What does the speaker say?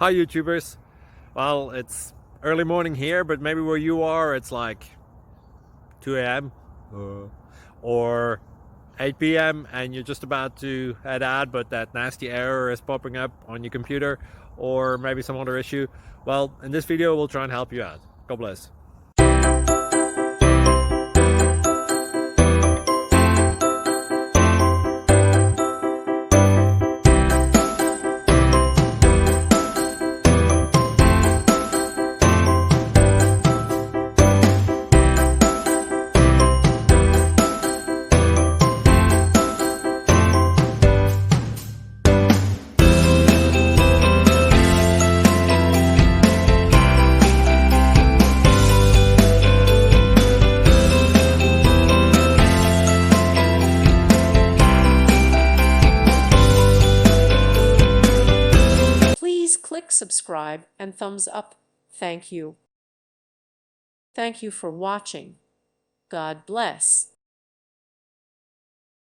Hi YouTubers. Well, it's early morning here, but maybe where you are it's like 2 a.m. or 8 p.m. and you're just about to head out, but that nasty error is popping up on your computer, or maybe some other issue. Well, in this video we'll try and help you out. God bless. Please click subscribe and thumbs up. Thank you. Thank you for watching. God bless.